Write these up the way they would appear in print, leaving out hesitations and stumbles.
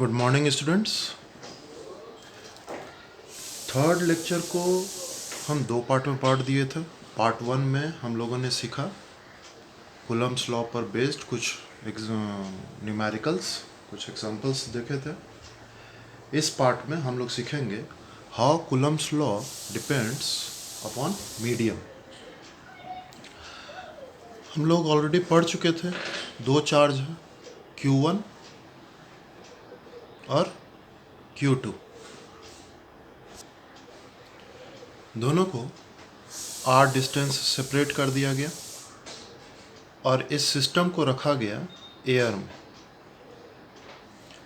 Good morning students. Third lecture को हम दो पार्ट में पार्ट दिए थे। पार्ट वन में हम लोगों ने सीखा कूलम्ब्स लॉ पर बेस्ड कुछ न्यूमेरिकल्स, कुछ एग्जांपल्स देखे थे। इस पार्ट में हम लोग सीखेंगे how Coulomb's law depends upon medium. हम लोग ऑलरेडी पढ़ चुके थे, दो चार्ज हैं, Q1 और Q2। दोनों को r डिस्टेंस सेपरेट कर दिया गया और इस सिस्टम को रखा गया एयर में।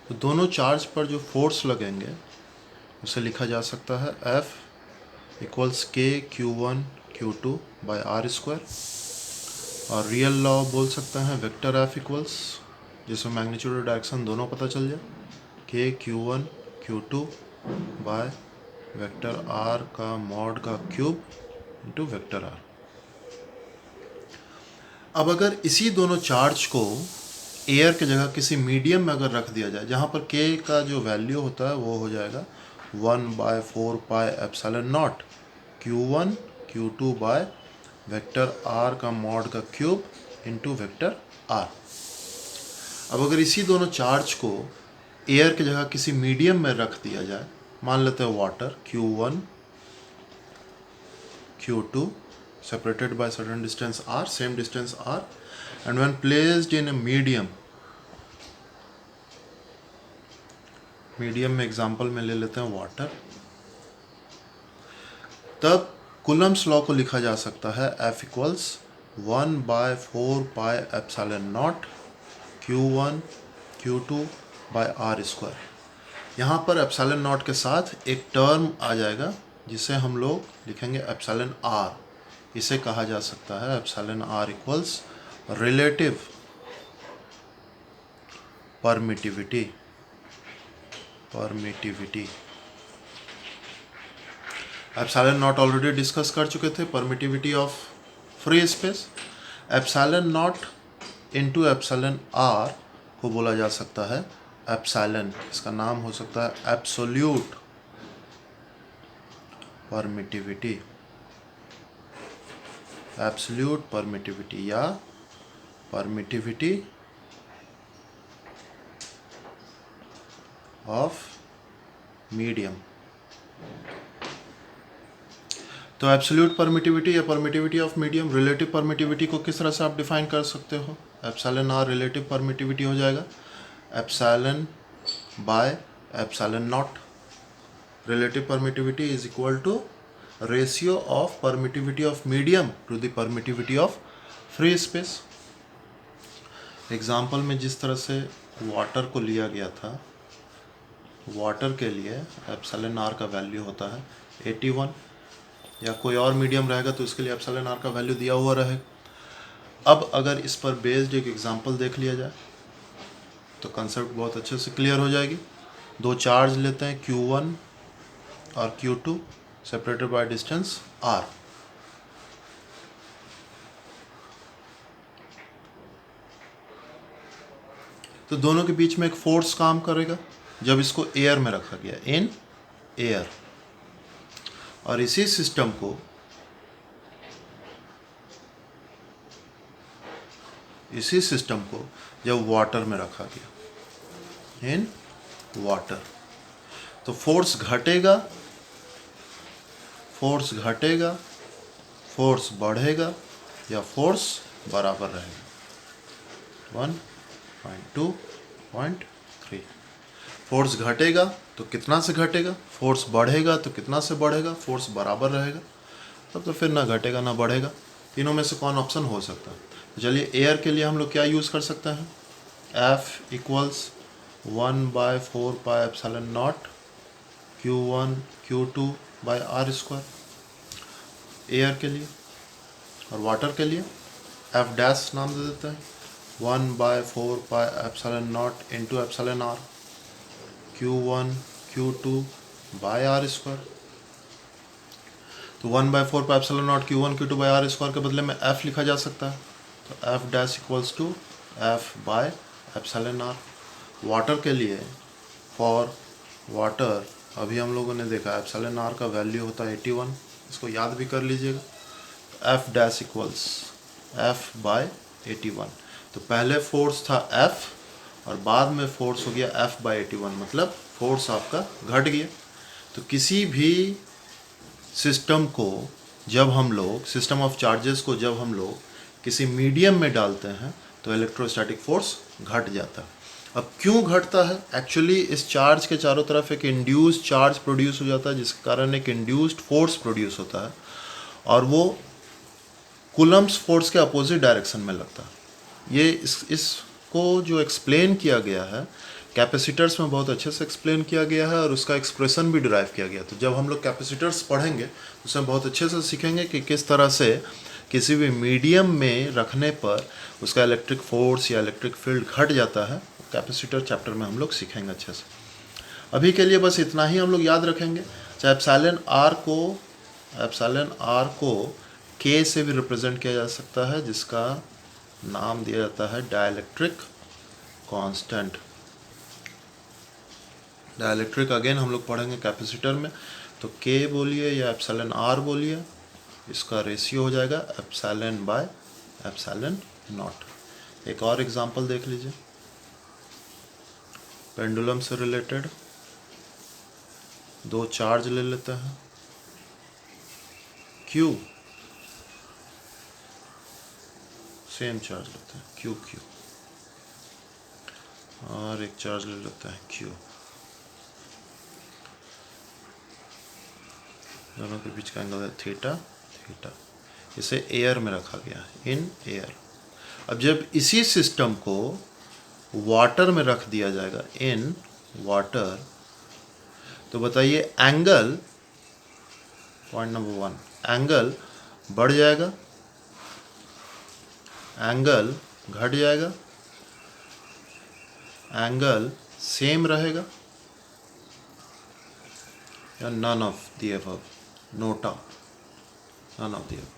तो दोनों चार्ज पर जो फोर्स लगेंगे उसे लिखा जा सकता है F equals K(Q1 Q2 by R square, और रियल लॉ बोल सकते हैं वेक्टर F इक्वल्स, जिसमें मैग्नीट्यूड और डायरेक्शन दोनों पता चल जाए, K(Q1 Q2 by vector R का मॉड का क्यूब इंटू वेक्टर R। अब अगर इसी दोनों चार्ज को एयर की जगह किसी मीडियम में अगर रख दिया जाए, जहाँ पर K का जो वैल्यू होता है वो हो जाएगा 1/4 pi epsilon naught Q1 Q2 by vector R का मॉड का क्यूब इंटू वेक्टर R। अब अगर इसी दोनों चार्ज को एयर की जगह किसी मीडियम में रख दिया जाए, मान लेते हैं water Q1 Q2 separated by certain distance r, same distance r, and when placed in a medium में एग्जांपल में ले लेते हैं वाटर, तब कूलम्ब्स लॉ को लिखा जा सकता है F equals 1/4 pi epsilon naught Q1 Q2 by R square. यहाँ पर एप्सिलॉन नॉट के साथ एक टर्म आ जाएगा जिसे हम लोग लिखेंगे एप्सिलॉन r। इसे कहा जा सकता है epsilon r equals relative permittivity. Epsilon not already discuss कर चुके थे, permittivity of free space. Epsilon naught into epsilon r को बोला जा सकता है एप्सिलॉन, इसका नाम हो सकता है एब्सोल्यूट परमिटिविटी या परमिटिविटी ऑफ मीडियम। तो एब्सोल्यूट परमिटिविटी या permittivity of medium, relative permittivity को किस तरह से आप डिफाइन कर सकते हो? एप्सिलॉन r रिलेटिव परमिटिविटी हो जाएगा epsilon by epsilon naught. Relative permittivity is equal to ratio of permittivity of medium to the permittivity of free space. Example में जिस तरह से वाटर को लिया गया था, वाटर के लिए एप्सिलॉन r का वैल्यू होता है 81, या कोई और मीडियम रहेगा तो इसके लिए एप्सिलॉन r का वैल्यू दिया हुआ रहेगा। अब अगर इस पर बेस्ड एक एग्जांपल देख लिया जाए तो कंसेप्ट बहुत अच्छे से क्लियर हो जाएगी। दो चार्ज लेते हैं Q1 और Q2 separated by distance r। तो दोनों के बीच में एक फोर्स काम करेगा जब इसको एयर में रखा गया, इन एयर, और इसी सिस्टम को जब वाटर में रखा गया, इन वाटर, तो फोर्स घटेगा, फोर्स बढ़ेगा या फोर्स बराबर रहेगा। 1.2.3। फोर्स घटेगा तो कितना से घटेगा, फोर्स बढ़ेगा तो कितना से बढ़ेगा, फोर्स बराबर रहेगा, तब तो फिर ना घटेगा ना बढ़ेगा। तीनों में से कौन ऑप्शन हो सकता है? तो चलिए एयर के लिए हम लोग क्या यूज़ कर सकते हैं? F equals 1/4 pi epsilon naught Q1 Q2 by R square air के लिए, और वाटर के लिए F डैश नाम दे देते हैं 1/4 pi epsilon naught into epsilon r Q1 Q2 by R square. तो 1/4 pi epsilon naught Q1 Q2 by R square के बदले में F लिखा जा सकता है, तो F dash equals to F by epsilon r। Water के लिए फॉर वाटर अभी हम लोगों ने देखा एप्सिलॉन आर का वैल्यू होता है 81, इसको याद भी कर लीजिएगा। F dash equals F by 81, तो पहले फोर्स था एफ और बाद में फोर्स हो गया एफ बाय 81, मतलब फोर्स आपका घट गया। तो किसी भी सिस्टम को जब हम लोग सिस्टम ऑफ चार्जेस को जब हम लोग किसी मीडियम में डालते हैं तो इलेक्ट्रोस्टैटिक फोर्स घट जाता है। अब क्यों घटता है? एक्चुअली इस चार्ज के चारों तरफ एक इंड्यूस्ड चार्ज प्रोड्यूस हो जाता है, जिसके कारण एक इंड्यूस्ड फोर्स प्रोड्यूस होता है और वो कूलम्ब्स फोर्स के अपोजिट डायरेक्शन में लगता है। ये इसको जो एक्सप्लेन किया गया है कैपेसिटर्स में बहुत अच्छे से एक्सप्लेन किया गया है और उसका एक्सप्रेशन भी डिराइव किया गया। तो जब हम लोग कैपेसिटर्स पढ़ेंगे तो उसमें बहुत अच्छे से सीखेंगे कि किस तरह से किसी भी मीडियम में रखने पर उसका इलेक्ट्रिक फोर्स या इलेक्ट्रिक फील्ड घट जाता है। कैपेसिटर चैप्टर में हम लोग सीखेंगे अच्छे से। अभी के लिए बस इतना ही हम लोग याद रखेंगे। चाहे एप्सिलॉन आर को के से भी रिप्रेजेंट किया जा सकता है, जिसका नाम दिया जाता है डाइलेक्ट्रिक कांस्टेंट। डाइलेक्ट्रिक अगेन हम लोग पढ़ेंगे कैपेसिटर में, तो के बोलिए या एप्सिलॉन आर बोलिए, इसका रेशियो हो जाएगा एप्सिलॉन बाय एप्सिलॉन नॉट। एक और एग्जांपल देख लीजिए पेंडुलम से रिलेटेड। दो चार्ज ले लेते हैं Q, सेम चार्ज लेते हैं Q, और एक चार्ज ले लेते हैं Q। दोनों के बीच का एंगल है थीटा। इसे एयर में रखा गया है, इन एयर। अब जब इसी सिस्टम को वाटर में रख दिया जाएगा, इन वाटर, तो बताइए एंगल, पॉइंट नंबर 1, एंगल बढ़ जाएगा, एंगल घट जाएगा, एंगल सेम रहेगा, या none of the above, NOTA, none of the above.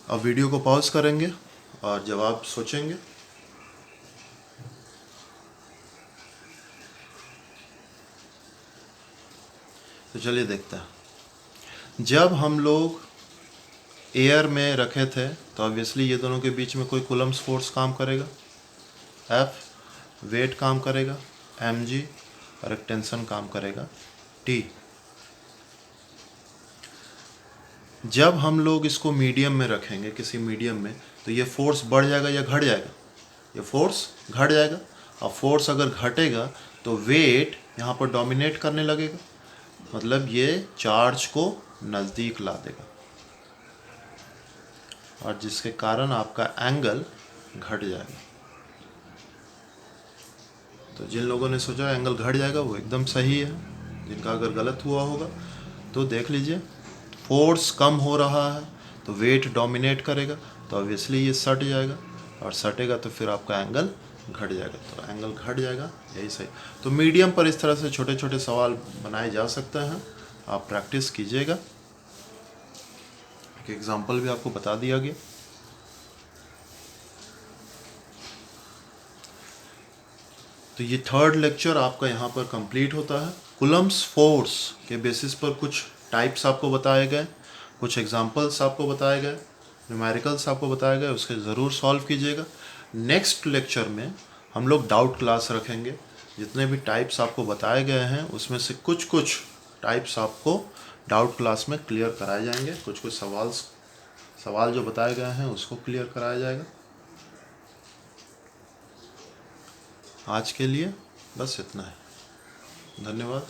अब वीडियो को पॉज करेंगे और जवाब सोचेंगे। तो चलिए देखते हैं। जब हम लोग एयर में रखे थे तो ऑब्वियसली ये दोनों के बीच में कोई कूलम्ब्स फोर्स काम करेगा, एफ वेट काम करेगा, mg, और एक टेंशन काम करेगा, t। जब हम लोग इसको मीडियम में रखेंगे, किसी मीडियम में, तो ये फोर्स बढ़ जाएगा या घट जाएगा? ये फोर्स घट जाएगा। और फोर्स अगर घटेगा तो वेट यहाँ पर डोमिनेट करने लगेगा, मतलब ये चार्ज को नज़दीक ला देगा और जिसके कारण आपका एंगल घट जाएगा। तो जिन लोगों ने सोचा एंगल घट जाएगा वो एकदम सही है। जिनका अगर गलत हुआ होगा तो देख लीजिए, फोर्स कम हो रहा है तो वेट डोमिनेट करेगा, तो ऑब्वियसली ये सट जाएगा, और सटेगा तो फिर आपका एंगल घट जाएगा। तो एंगल घट जाएगा, यही सही। तो मीडियम पर इस तरह से छोटे छोटे सवाल बनाए जा सकते हैं, आप प्रैक्टिस कीजिएगा। एक एग्जांपल भी आपको बता दिया गया। तो ये थर्ड लेक्चर आपका यहाँ पर कंप्लीट होता है। कूलम्ब्स फोर्स के बेसिस पर कुछ टाइप्स आपको बताए गए, कुछ एग्जांपल्स आपको बताए गए, न्यूमेरिकल्स आपको बताए गए, उसके ज़रूर सॉल्व कीजिएगा। नेक्स्ट लेक्चर में हम लोग डाउट क्लास रखेंगे। जितने भी टाइप्स आपको बताए गए हैं उसमें से कुछ टाइप्स आपको डाउट क्लास में क्लियर कराए जाएंगे। कुछ सवाल जो बताए गए हैं उसको क्लियर कराया जाएगा। आज के लिए बस इतना है। धन्यवाद।